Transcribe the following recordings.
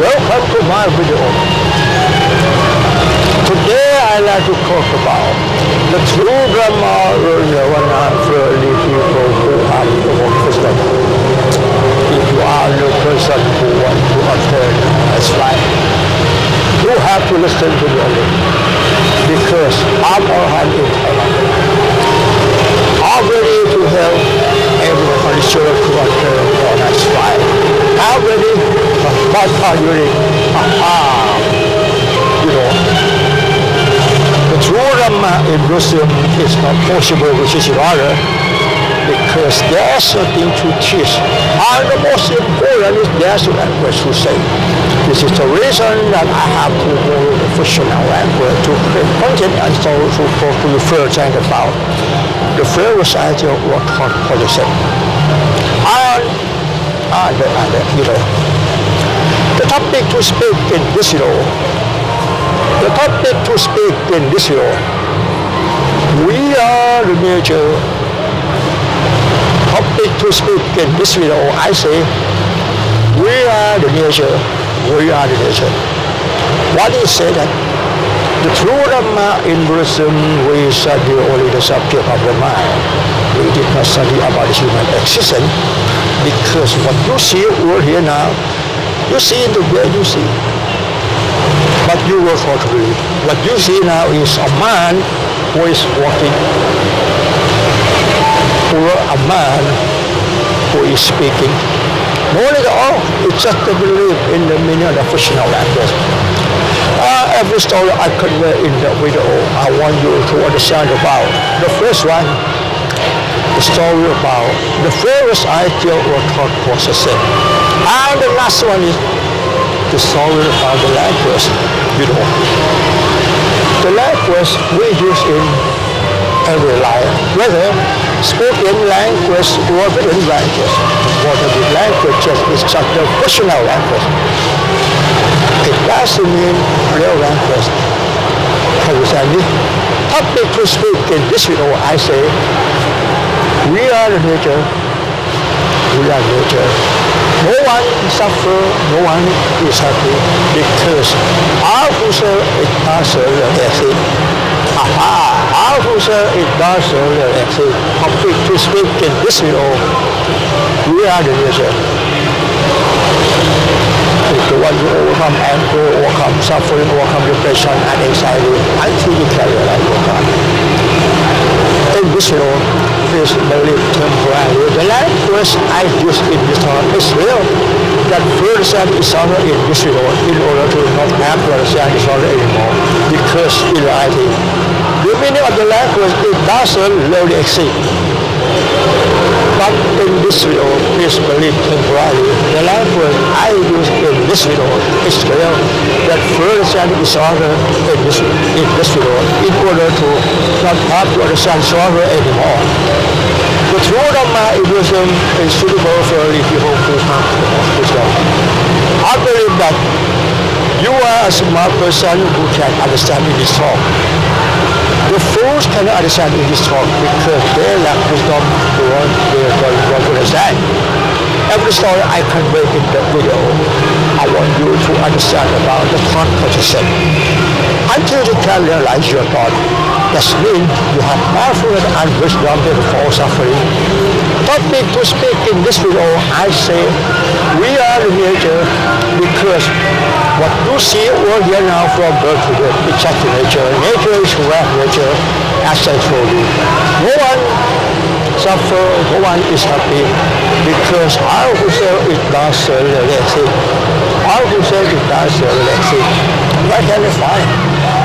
Welcome to my video. Today I like to talk about the true Brahma or Nirvana for the people who have the work system. If you are the person who wants to attain that's right, you have to listen to me because I'm all hand in Thailand. I'm ready to help everyone on the show to attain that's right. I'm ready, but are you ready? The true Dhamma in Buddhism is not possible with this order because there's nothing to teach. And the most important is there's no language to say. This is the reason that I have to go to the fictional language to create content and so to talk to you first and about the first recital or thought policy. The topic to speak in this video. The topic to speak in this video. We are the nature. Topic to speak in this video. I say, we are the nature. We are the nature. What is say that? The true Dhamma in Buddhism, we study only the subject of the mind. We did not study about the human existence because what you see over here now, you see in the way you see. But you will not believe. What you see now is a man who is walking, or a man who is speaking. No at all. It's just to believe in the meaning of the fictional language. Every story I convey in the video, I want you to understand about. The first one, the story about the first ideal or thought processing. And the last one is the story about the language. The language we use in every life, whether spoken language or written language. Whatever language is just a fictional language. It doesn't mean real language. Understand me? Topic to speak in this video, I say, we are the nature. We are nature. No one suffers, no one is happy because our future is not so exist. Our future is not so exist. Topic to speak in this video, we are the nature. If you want to overcome anger, overcome suffering, overcome depression and anxiety until you carry your life with God. In this video, please believe temporarily. The language I use in this talk is real. That first and disorder in this video in order to not have to understand disorder anymore. Because in reality, the meaning of the language it doesn't really exist. But in this video, please believe temporarily. The language I use in this video is real. That first and disorder in this video in order to not have to understand disorder anymore. The true Dhamma in Buddhism is suitable for only people who have wisdom. I believe that you are a smart person who can understand in this talk. The fools cannot understand in this talk because they lack wisdom or they don't understand. Every story I convey in the video, I want you to understand about the thought process. Until you can realize your thought, that means you have mindfulness and wisdom before suffering. Topic to speak in this video, I say, we are the nature because what you see over here now from birth to death, it's just nature. Nature is right nature, as I told you. No one suffers, no one is happy because our future is not so relaxing. Our future is not so relaxing. Where can you find?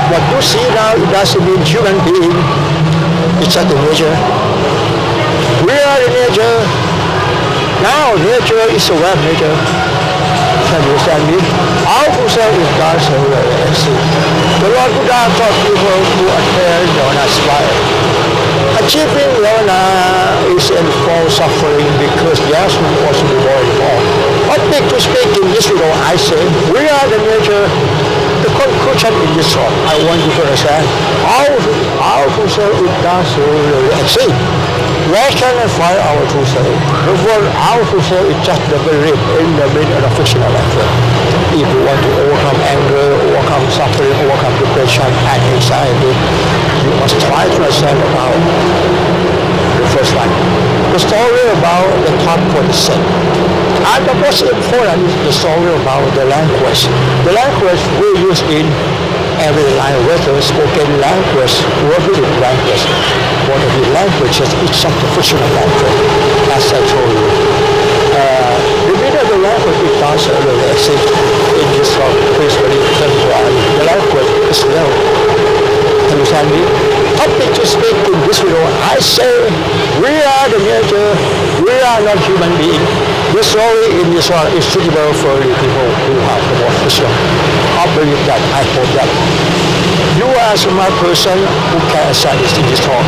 What you see now, it doesn't mean human being. It's just the nature. We are the nature. Now nature is a web nature. Can you understand me? Our future is not so relaxing. The Lord Buddha taught people to attain Nirvana spire. Achieving Nirvana is in full suffering because there's no possible anymore. Topic to speak in this video, I say, we are the nature. The conclusion in this talk, I want you to understand, our future is not so exist. Where can I find our true self? The word our future is just the belief in the meaning of the fictional language. if you want to overcome anger, overcome suffering, overcome depression and anxiety, you must try to understand about the first one. The story about the thought person. And the most important is the story about the language. The language we use in everyday life, whether spoken language or written language. One of the languages is something fictional language, as I told you. The meaning of the language it doesn't really exist in this principally temporary. The language is real. Understand me? Topic to speak in this video, I say we are the nature, we are not human beings. This story in this one is suitable for the people who have the more vision. I believe that, I hope that. You are a smart person who can accept this talk.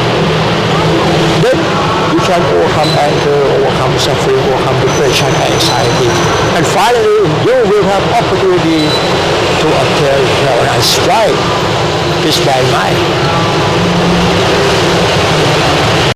Then you can overcome anger, overcome suffering, overcome depression and anxiety. And finally, you will have opportunity to obtain and strike peace by mind.